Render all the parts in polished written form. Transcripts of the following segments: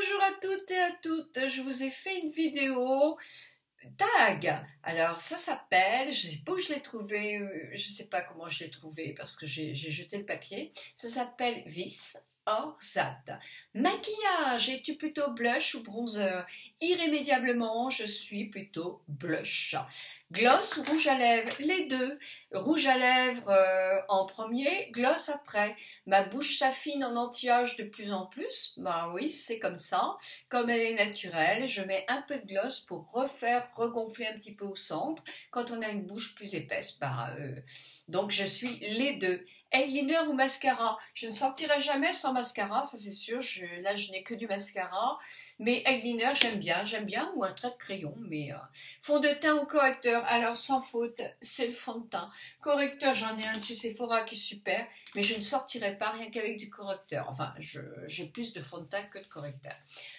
Bonjour à toutes et à toutes, je vous ai fait une vidéo tag. Alors ça s'appelle, je sais pas où je l'ai trouvé, je sais pas comment je l'ai trouvé parce que j'ai jeté le papier. Ça s'appelle Vis or Zat. Maquillage, es-tu plutôt blush ou bronzer? Irrémédiablement, je suis plutôt blush. Gloss ou rouge à lèvres? Les deux. Rouge à lèvres en premier, gloss après. Ma bouche s'affine en anti-âge de plus en plus. Ben oui, c'est comme ça. Comme elle est naturelle, je mets un peu de gloss pour regonfler un petit peu au centre quand on a une bouche plus épaisse. Donc je suis les deux. Eyeliner ou mascara? Je ne sortirai jamais sans mascara, ça c'est sûr. Là, je n'ai que du mascara. Mais eyeliner, j'aime bien, ou un trait de crayon. Mais fond de teint ou correcteur? Alors, sans faute, c'est le fond de teint. Correcteur, j'en ai un de chez Sephora qui est super, mais je ne sortirai pas rien qu'avec du correcteur. Enfin, j'ai plus de fond de teint que de correcteur.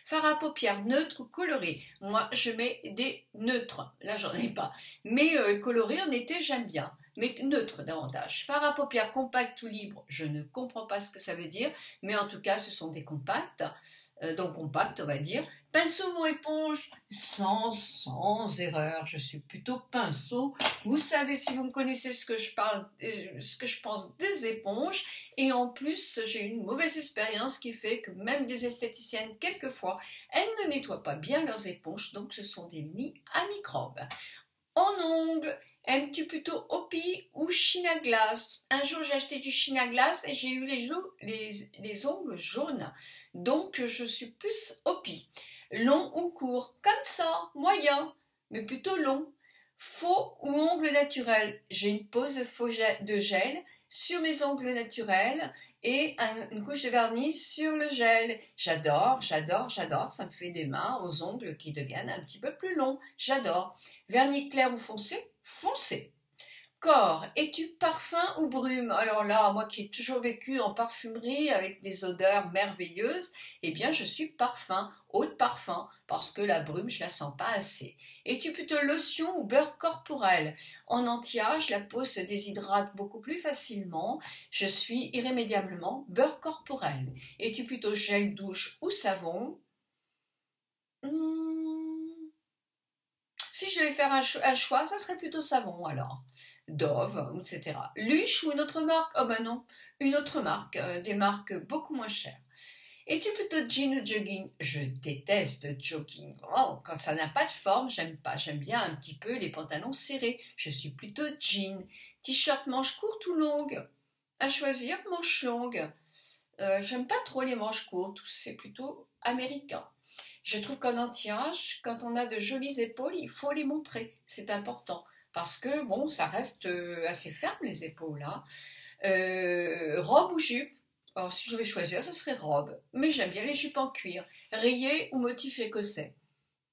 Fard à paupières, neutre ou coloré? Moi, je mets des neutres. Là, j'en ai pas. Mais coloré en été, j'aime bien. Mais neutre davantage. Fard à paupières compact ou libre, je ne comprends pas ce que ça veut dire, mais en tout cas, ce sont des compacts. Donc compact, on va dire. Pinceau ou éponge? Sans erreur, je suis plutôt pinceau. Vous savez, si vous me connaissez, ce que je pense des éponges. Et en plus, j'ai une mauvaise expérience qui fait que même des esthéticiennes, quelquefois, elles ne nettoient pas bien leurs éponges, donc ce sont des nids à microbes. En ongles, aimes-tu plutôt Hopi ou Chine à glace? Un jour, j'ai acheté du Chine à glace et j'ai eu les ongles jaunes. Donc, je suis plus Hopi. Long ou court? Comme ça, moyen, mais plutôt long. Faux ou ongles naturels? J'ai une pose de gel sur mes ongles naturels et une couche de vernis sur le gel. J'adore, ça me fait des mains aux ongles qui deviennent un petit peu plus longs. J'adore. Vernis clair ou foncé? Foncé. Corps, es-tu parfum ou brume? Alors là, moi qui ai toujours vécu en parfumerie avec des odeurs merveilleuses, eh bien je suis parfum, eau de parfum, parce que la brume, je la sens pas assez. Es-tu plutôt lotion ou beurre corporel? En anti-âge, la peau se déshydrate beaucoup plus facilement. Je suis irrémédiablement beurre corporel. Es-tu plutôt gel douche ou savon? Si je devais faire un choix, ça serait plutôt savon alors. Dove, etc. Luche ou une autre marque? Oh ben non, une autre marque, des marques beaucoup moins chères. Es-tu plutôt jean ou jogging? Je déteste le jogging. Oh, quand ça n'a pas de forme, j'aime pas. J'aime bien un petit peu les pantalons serrés. Je suis plutôt jean. T-shirt manches courtes ou longues? À choisir, manches longues. J'aime pas trop les manches courtes, c'est plutôt américain. Je trouve qu'en anti-âge, quand on a de jolies épaules, il faut les montrer, c'est important. Parce que, bon, ça reste assez ferme les épaules. Hein. Robe ou jupe? Alors, si je devais choisir, ce serait robe. Mais j'aime bien les jupes en cuir. Rayé ou motif écossais?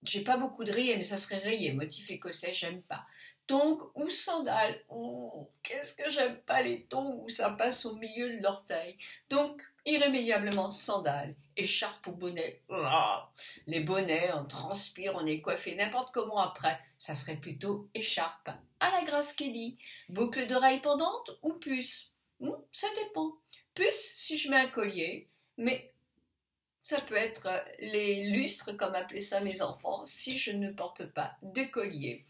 J'ai pas beaucoup de rayé, mais ça serait rayé. Motif écossais, j'aime pas. Tongs ou sandales? Oh, qu'est-ce que j'aime pas les tongs où ça passe au milieu de l'orteil. Donc, irrémédiablement, sandales. Écharpe ou bonnet? Oh, les bonnets, on transpire, on est coiffé n'importe comment après. Ça serait plutôt écharpe. À la Grace Kelly. Boucle d'oreille pendante ou puce? Ça dépend. Puce si je mets un collier, mais ça peut être les lustres, comme appelaient ça mes enfants, si je ne porte pas de collier.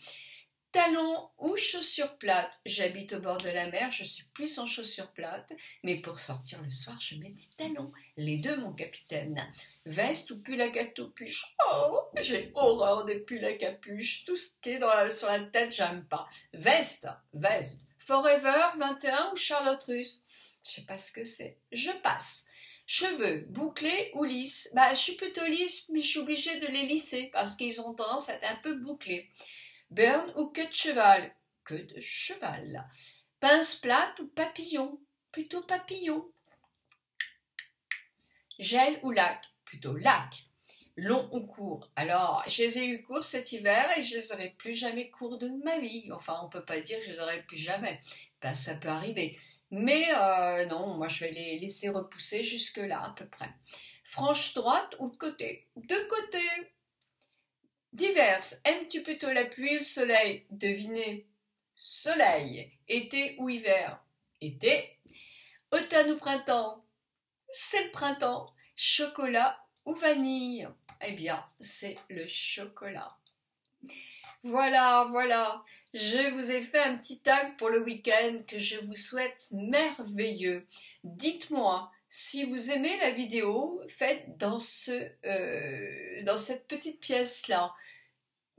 Talons ou chaussures plates? J'habite au bord de la mer, je suis plus en chaussures plates, mais pour sortir le soir, je mets des talons. Les deux, mon capitaine. Veste ou pull à capuche? Oh, j'ai horreur des pulls à capuche. Tout ce qui est sur la tête, j'aime pas. Veste. Forever 21 ou Charlotte Russe? Je sais pas ce que c'est. Je passe. Cheveux, bouclés ou lisses? Je suis plutôt lisse, mais je suis obligée de les lisser parce qu'ils ont tendance à être un peu bouclés. Burn ou queue de cheval? Queue de cheval. Pince plate ou papillon? Plutôt papillon. Gel ou lac? Plutôt lac. Long ou court? Alors, je les ai eu courts cet hiver et je les aurai plus jamais courts de ma vie. Enfin, on peut pas dire que je les aurai plus jamais. Ça peut arriver. Mais non, moi je vais les laisser repousser jusque-là à peu près. Franche droite ou de côté? De côté. Diverses. Aimes-tu plutôt la pluie ou le soleil? Devinez. Soleil. Été ou hiver? Été. Automne ou printemps? C'est le printemps. Chocolat ou vanille? Eh bien, c'est le chocolat. Voilà, voilà, je vous ai fait un petit tag pour le week-end que je vous souhaite merveilleux. Dites-moi si vous aimez la vidéo faite dans cette petite pièce-là.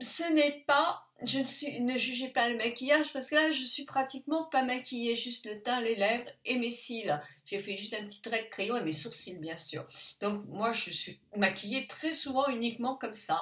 Ce n'est pas, ne jugez pas le maquillage parce que là je suis pratiquement pas maquillée, juste le teint, les lèvres et mes cils. J'ai fait juste un petit trait de crayon et mes sourcils bien sûr. Donc moi je suis maquillée très souvent uniquement comme ça.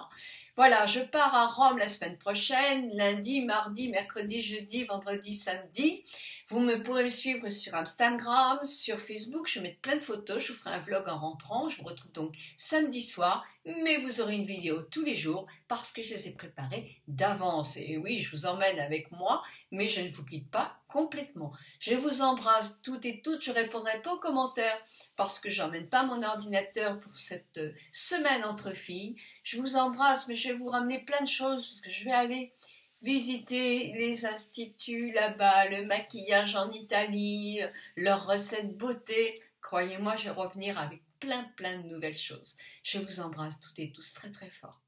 Voilà, je pars à Rome la semaine prochaine, lundi, mardi, mercredi, jeudi, vendredi, samedi. Vous pourrez me suivre sur Instagram, sur Facebook, je mets plein de photos, je vous ferai un vlog en rentrant. Je vous retrouve donc samedi soir, mais vous aurez une vidéo tous les jours parce que je les ai préparées d'avance. Et oui, je vous emmène avec moi, mais je ne vous quitte pas complètement. Je vous embrasse toutes et toutes, je ne répondrai pas aux commentaires parce que j'emmène pas mon ordinateur pour cette semaine entre filles. Je vous embrasse, mais je vais vous ramener plein de choses parce que je vais aller visiter les instituts là-bas, le maquillage en Italie, leurs recettes beauté. Croyez-moi, je vais revenir avec plein de nouvelles choses. Je vous embrasse toutes et tous très très fort.